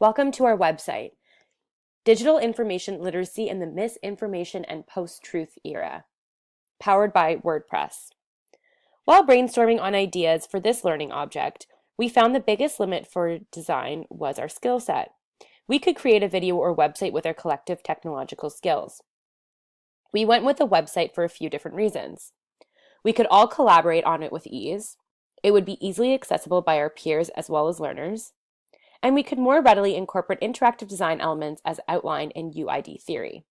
Welcome to our website, Digital Information Literacy in the Misinformation and Post-Truth Era, powered by WordPress. While brainstorming on ideas for this learning object, we found the biggest limit for design was our skill set. We could create a video or website with our collective technological skills. We went with a website for a few different reasons. We could all collaborate on it with ease. It would be easily accessible by our peers as well as learners. And we could more readily incorporate interactive design elements as outlined in UID theory.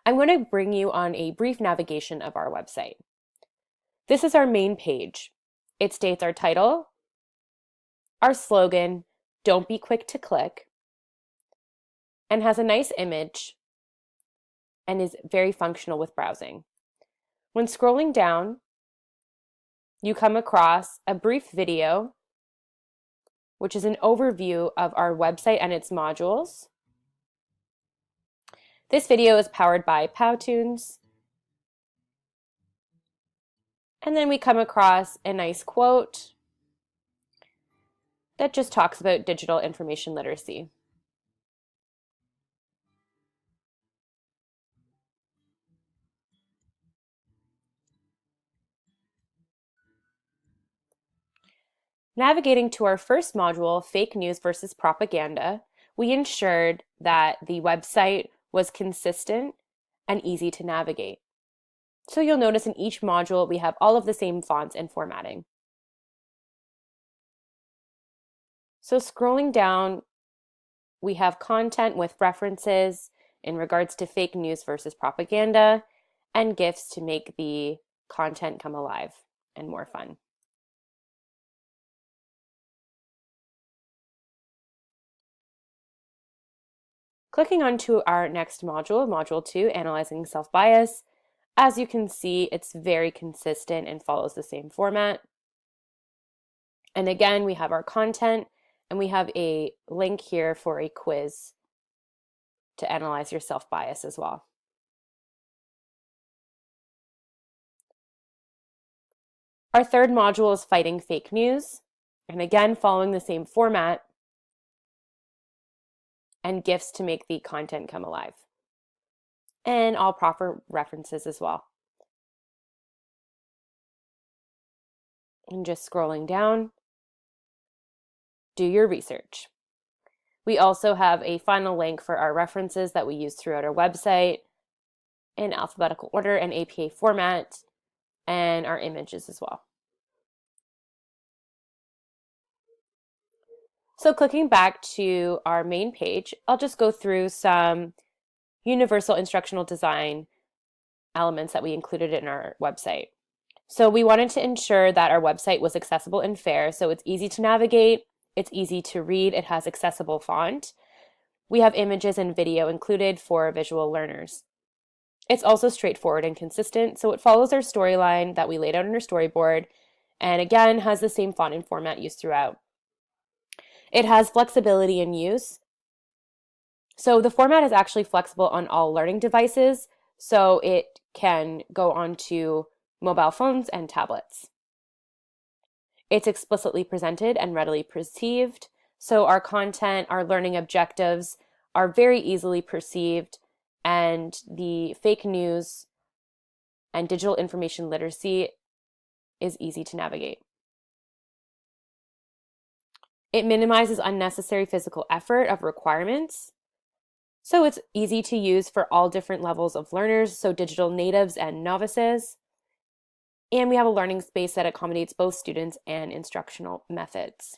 I'm going to bring you on a brief navigation of our website. This is our main page. It states our title, our slogan, "Don't be quick to click," and has a nice image and is very functional with browsing. When scrolling down, you come across a brief video, which is an overview of our website and its modules. This video is powered by Powtoons. And then we come across a nice quote that just talks about digital information literacy. Navigating to our first module, Fake News versus Propaganda, we ensured that the website was consistent and easy to navigate. So you'll notice in each module we have all of the same fonts and formatting. So scrolling down, we have content with references in regards to fake news versus propaganda and GIFs to make the content come alive and more fun. Clicking onto our next module, Module 2, Analyzing Self-Bias, as you can see, it's very consistent and follows the same format. And again, we have our content, and we have a link here for a quiz to analyze your self-bias as well. Our third module is Fighting Fake News, and again, following the same format, and GIFs to make the content come alive. And all proper references as well. And just scrolling down, do your research. We also have a final link for our references that we use throughout our website in alphabetical order and APA format, and our images as well. So clicking back to our main page, I'll just go through some universal instructional design elements that we included in our website. So we wanted to ensure that our website was accessible and fair, so it's easy to navigate, it's easy to read, it has accessible font. We have images and video included for visual learners. It's also straightforward and consistent, so it follows our storyline that we laid out in our storyboard, and again has the same font and format used throughout. It has flexibility in use. So the format is actually flexible on all learning devices, so it can go onto mobile phones and tablets. It's explicitly presented and readily perceived, so our content, our learning objectives are very easily perceived, and the fake news and digital information literacy is easy to navigate. It minimizes unnecessary physical effort of requirements. So it's easy to use for all different levels of learners, so digital natives and novices. And we have a learning space that accommodates both students and instructional methods.